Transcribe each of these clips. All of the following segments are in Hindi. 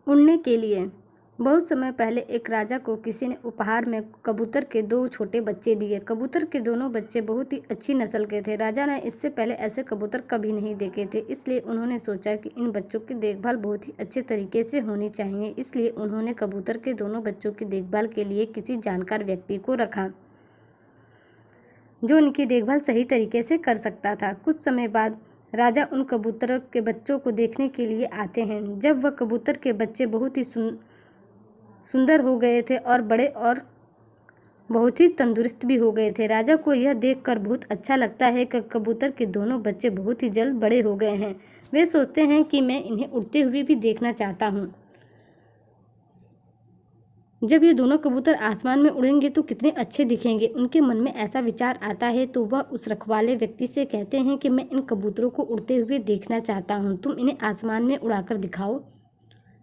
उड़ने के लिए। बहुत समय पहले एक राजा को किसी ने उपहार में कबूतर के 2 छोटे बच्चे दिए। कबूतर के दोनों बच्चे बहुत ही अच्छी नस्ल के थे। राजा ने इससे पहले ऐसे कबूतर कभी नहीं देखे थे, इसलिए उन्होंने सोचा कि इन बच्चों की देखभाल बहुत ही अच्छे तरीके से होनी चाहिए। इसलिए उन्होंने कबूतर के दोनों बच्चों की देखभाल के लिए किसी जानकार व्यक्ति को रखा, जो उनकी देखभाल सही तरीके से कर सकता था। कुछ समय बाद राजा उन कबूतरों के बच्चों को देखने के लिए आते हैं। जब वह कबूतर के बच्चे बहुत ही सुंदर हो गए थे और बड़े और बहुत ही तंदुरुस्त भी हो गए थे। राजा को यह देखकर बहुत अच्छा लगता है कि कबूतर के दोनों बच्चे बहुत ही जल्द बड़े हो गए हैं। वे सोचते हैं कि मैं इन्हें उड़ते हुए भी देखना चाहता हूँ। जब ये दोनों कबूतर आसमान में उड़ेंगे तो कितने अच्छे दिखेंगे। उनके मन में ऐसा विचार आता है तो वह उस रखवाले व्यक्ति से कहते हैं कि मैं इन कबूतरों को उड़ते हुए देखना चाहता हूँ, तुम इन्हें आसमान में उड़ाकर दिखाओ।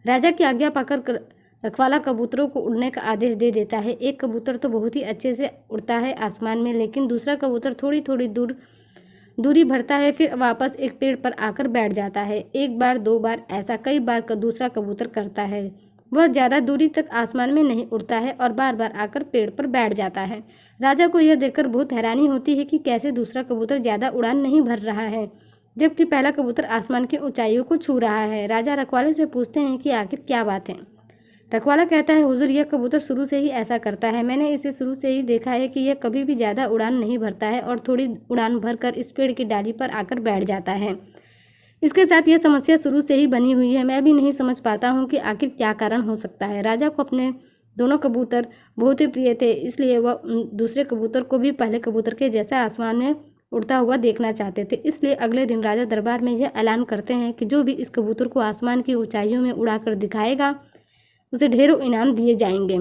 राजा की आज्ञा पाकर रखवाला कबूतरों को उड़ने का आदेश दे देता है। एक कबूतर तो बहुत ही अच्छे से उड़ता है आसमान में, लेकिन दूसरा कबूतर थोड़ी थोड़ी दूरी भरता है, फिर वापस एक पेड़ पर आकर बैठ जाता है। एक बार 2 बार ऐसा कई बार दूसरा कबूतर करता है। वह ज़्यादा दूरी तक आसमान में नहीं उड़ता है और बार बार आकर पेड़ पर बैठ जाता है। राजा को यह देखकर बहुत हैरानी होती है कि कैसे दूसरा कबूतर ज़्यादा उड़ान नहीं भर रहा है, जबकि पहला कबूतर आसमान की ऊंचाइयों को छू रहा है। राजा रखवाले से पूछते हैं कि आखिर क्या बात है। रखवाला कहता है, हुजूर, यह कबूतर शुरू से ही ऐसा करता है। मैंने इसे शुरू से ही देखा है कि यह कभी भी ज़्यादा उड़ान नहीं भरता है और थोड़ी उड़ान भरकर इस पेड़ की डाली पर आकर बैठ जाता है। इसके साथ यह समस्या शुरू से ही बनी हुई है। मैं भी नहीं समझ पाता हूँ कि आखिर क्या कारण हो सकता है। राजा को अपने दोनों कबूतर बहुत ही प्रिय थे, इसलिए वह दूसरे कबूतर को भी पहले कबूतर के जैसा आसमान में उड़ता हुआ देखना चाहते थे। इसलिए अगले दिन राजा दरबार में यह ऐलान करते हैं कि जो भी इस कबूतर को आसमान की ऊंचाइयों में उड़ाकर दिखाएगा, उसे ढेरों इनाम दिए जाएंगे।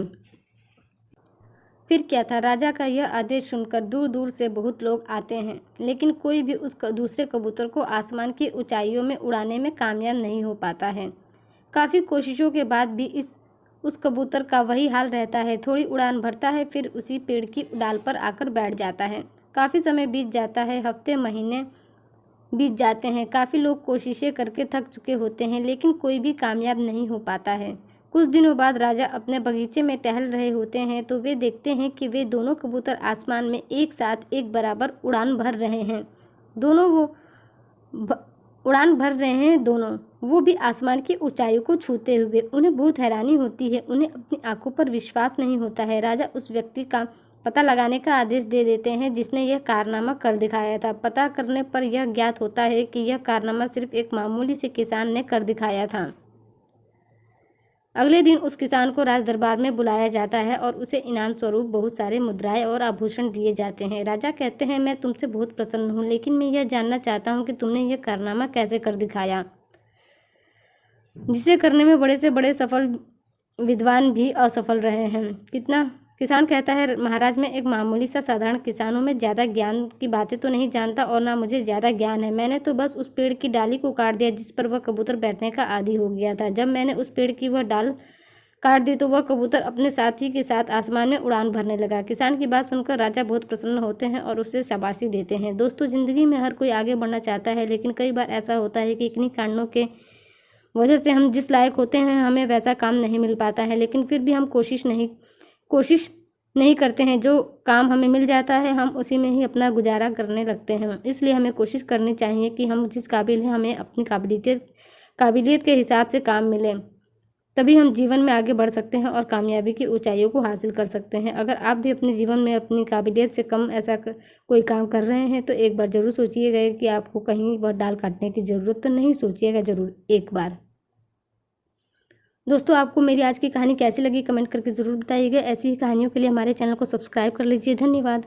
फिर क्या था, राजा का यह आदेश सुनकर दूर दूर से बहुत लोग आते हैं, लेकिन कोई भी उस दूसरे कबूतर को आसमान की ऊंचाइयों में उड़ाने में कामयाब नहीं हो पाता है। काफ़ी कोशिशों के बाद भी उस कबूतर का वही हाल रहता है। थोड़ी उड़ान भरता है, फिर उसी पेड़ की डाल पर आकर बैठ जाता है। काफ़ी समय बीत जाता है, हफ्ते महीने बीत जाते हैं। काफ़ी लोग कोशिशें करके थक चुके होते हैं, लेकिन कोई भी कामयाब नहीं हो पाता है। कुछ दिनों बाद राजा अपने बगीचे में टहल रहे होते हैं तो वे देखते हैं कि वे दोनों कबूतर आसमान में एक साथ एक बराबर उड़ान भर रहे हैं। उड़ान भर रहे हैं दोनों, वो भी आसमान की ऊंचाइयों को छूते हुए। उन्हें बहुत हैरानी होती है, उन्हें अपनी आंखों पर विश्वास नहीं होता है। राजा उस व्यक्ति का पता लगाने का आदेश दे देते हैं जिसने यह कारनामा कर दिखाया था। पता करने पर यह ज्ञात होता है कि यह कारनामा सिर्फ एक मामूली से किसान ने कर दिखाया था। अगले दिन उस किसान को राज दरबार में बुलाया जाता है और उसे इनाम स्वरूप बहुत सारे मुद्राएं और आभूषण दिए जाते हैं। राजा कहते हैं, मैं तुमसे बहुत प्रसन्न हूँ, लेकिन मैं यह जानना चाहता हूँ कि तुमने यह कारनामा कैसे कर दिखाया, जिसे करने में बड़े से बड़े सफल विद्वान भी असफल रहे हैं। किसान कहता है, महाराज, मैं एक मामूली सा साधारण किसान हूँ। मैं ज़्यादा ज्ञान की बातें तो नहीं जानता और ना मुझे ज़्यादा ज्ञान है। मैंने तो बस उस पेड़ की डाली को काट दिया जिस पर वह कबूतर बैठने का आदी हो गया था। जब मैंने उस पेड़ की वह डाल काट दी तो वह कबूतर अपने साथी के साथ आसमान में उड़ान भरने लगा। किसान की बात सुनकर राजा बहुत प्रसन्न होते हैं और उसे शाबाशी देते हैं। दोस्तों, जिंदगी में हर कोई आगे बढ़ना चाहता है, लेकिन कई बार ऐसा होता है कि इन्हीं कारणों के वजह से हम जिस लायक होते हैं हमें वैसा काम नहीं मिल पाता है। लेकिन फिर भी हम कोशिश नहीं करते हैं। जो काम हमें मिल जाता है हम उसी में ही अपना गुजारा करने लगते हैं। इसलिए हमें कोशिश करनी चाहिए कि हम जिस काबिल हैं हमें अपनी काबिलियत के हिसाब से काम मिले, तभी हम जीवन में आगे बढ़ सकते हैं और कामयाबी की ऊंचाइयों को हासिल कर सकते हैं। अगर आप भी अपने जीवन में अपनी काबिलियत से कम ऐसा कोई काम कर रहे हैं तो एक बार ज़रूर सोचिएगा कि आपको कहीं वह डाल काटने की ज़रूरत तो नहीं। सोचिएगा ज़रूर एक बार। दोस्तों, आपको मेरी आज की कहानी कैसी लगी कमेंट करके ज़रूर बताइएगा। ऐसी ही कहानियों के लिए हमारे चैनल को सब्सक्राइब कर लीजिए। धन्यवाद।